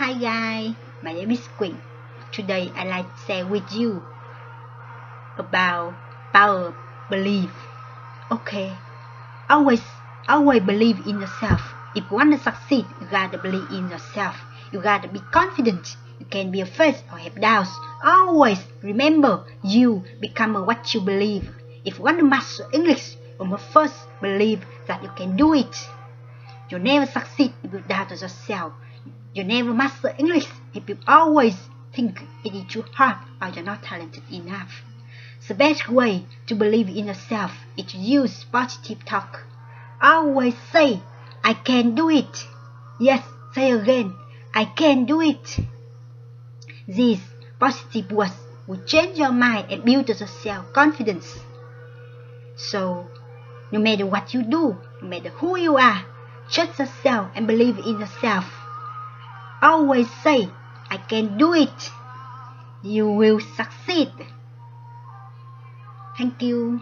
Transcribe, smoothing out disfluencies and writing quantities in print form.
Hi guys, my name is Quỳnh. Today I like to share with you about power belief. Okay, always believe in yourself. If you want to succeed, you gotta believe in yourself. You gotta be confident. You can be afraid or have doubts. Always remember, you become what you believe. If you want to master English, you must first believe that you can do it. You never succeed if you doubt yourself. You never master English if you always think it is too hard or you're not talented enough. The best way to believe in yourself is to use positive talk. Always say, I can do it. Yes, say again, I can do it. These positive words will change your mind and build your self-confidence. So, no matter what you do, no matter who you are, trust yourself and believe in yourself. Always say, I can do it. You will succeed. Thank you.